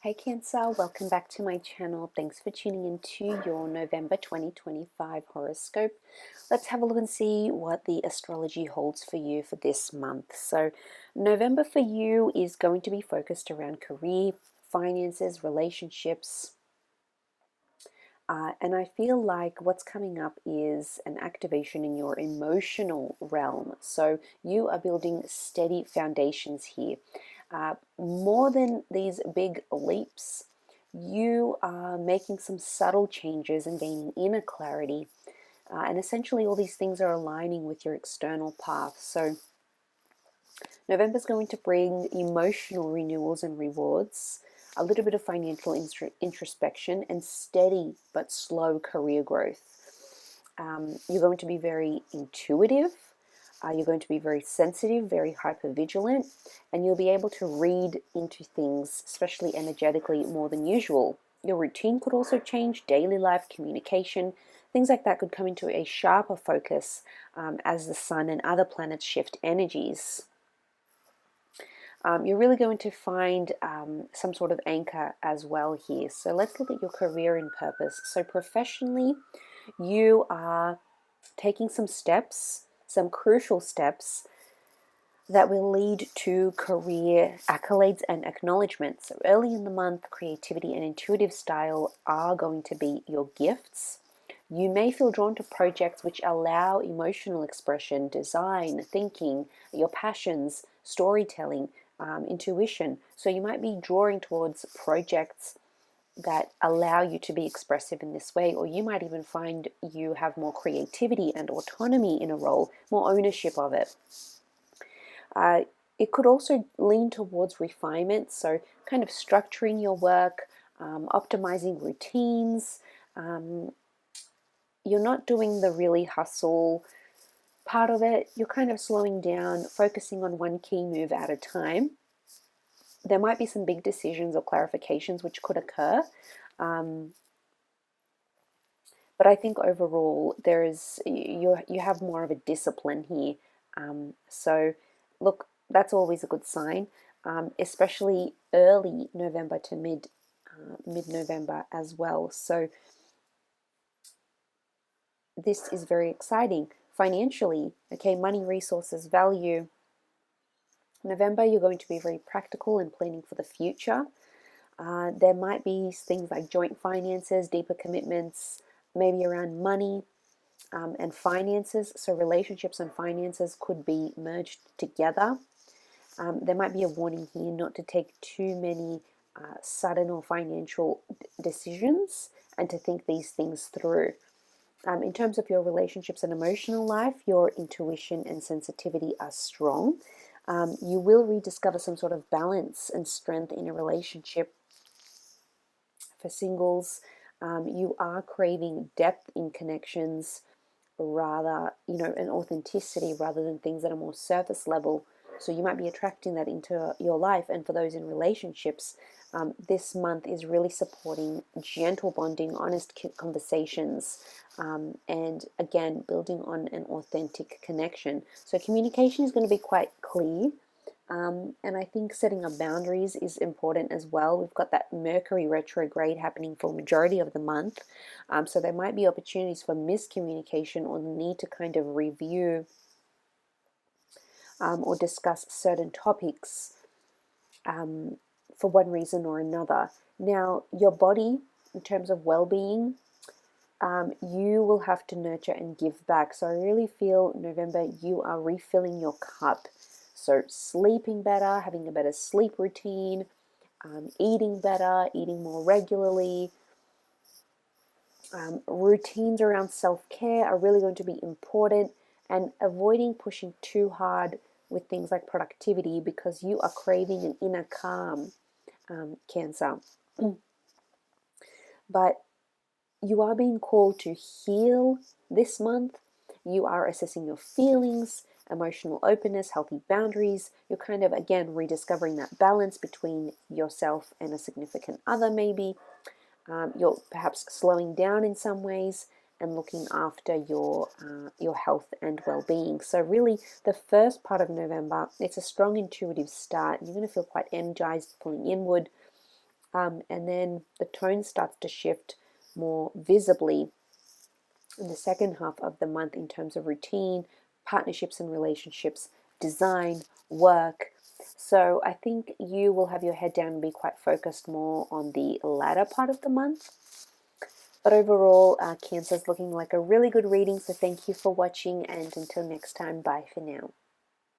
Hey Cancer, welcome back to my channel. Thanks for tuning into your November 2025 horoscope. Let's have a look and see what the astrology holds for you for this month. So November for you is going to be focused around career, finances, relationships. And I feel like what's coming up is an activation in your emotional realm. So you are building steady foundations here. More than these big leaps, you are making some subtle changes and gaining inner clarity. And essentially, all these things are aligning with your external path. So, November is going to bring emotional renewals and rewards, a little bit of financial introspection, and steady but slow career growth. You're going to be very intuitive. You're going to be very sensitive, very hyper vigilant, and you'll be able to read into things, especially energetically, more than usual. Your routine could also change, daily life, communication, things like that could come into a sharper focus as the sun and other planets shift energies. You're really going to find some sort of anchor as well here. So let's look at your career and purpose. So professionally, you are taking some steps, some crucial steps that will lead to career accolades and acknowledgement. So early in the month, creativity and intuitive style are going to be your gifts. You may feel drawn to projects which allow emotional expression, design, thinking, your passions, storytelling, intuition. So you might be drawing towards projects that allow you to be expressive in this way, or you might even find you have more creativity and autonomy in a role, more ownership of it. It could also lean towards refinement, so kind of structuring your work, optimizing routines. You're not doing the really hustle part of it. You're kind of slowing down, focusing on one key move at a time. There might be some big decisions or clarifications which could occur. But I think overall there is you have more of a discipline here. So look, that's always a good sign, especially early November to mid-November as well. So this is very exciting financially. Okay, money, resources, value. November, you're going to be very practical and planning for the future. There might be things like joint finances, deeper commitments, maybe around money and finances. So relationships and finances could be merged together. There might be a warning here not to take too many sudden or financial decisions and to think these things through. In terms of your relationships and emotional life, your intuition and sensitivity are strong. You will rediscover some sort of balance and strength in a relationship. For singles, you are craving depth in connections rather, and authenticity rather than things that are more surface level. So you might be attracting that into your life. And for those in relationships, this month is really supporting gentle bonding, honest conversations, and again, building on an authentic connection. So communication is going to be quite clear. And I think setting up boundaries is important as well. We've got that Mercury retrograde happening for the majority of the month. So there might be opportunities for miscommunication or the need to kind of review or discuss certain topics for one reason or another. Now, your body, in terms of well-being, you will have to nurture and give back. So I really feel November you are refilling your cup. So sleeping better, having a better sleep routine, eating better, eating more regularly. Routines around self-care are really going to be important, and avoiding pushing too hard with things like productivity because you are craving an inner calm, Cancer. But you are being called to heal this month. You are assessing your feelings, emotional openness, healthy boundaries. You're kind of, again, rediscovering that balance between yourself and a significant other, maybe. You're perhaps slowing down in some ways and looking after your health and well-being. So really, the first part of November, it's a strong intuitive start. You're going to feel quite energized, pulling inward. And then the tone starts to shift more visibly in the second half of the month in terms of routine, partnerships and relationships, design, work. So I think you will have your head down and be quite focused more on the latter part of the month. But overall, Cancer is looking like a really good reading, so thank you for watching, and until next time, bye for now.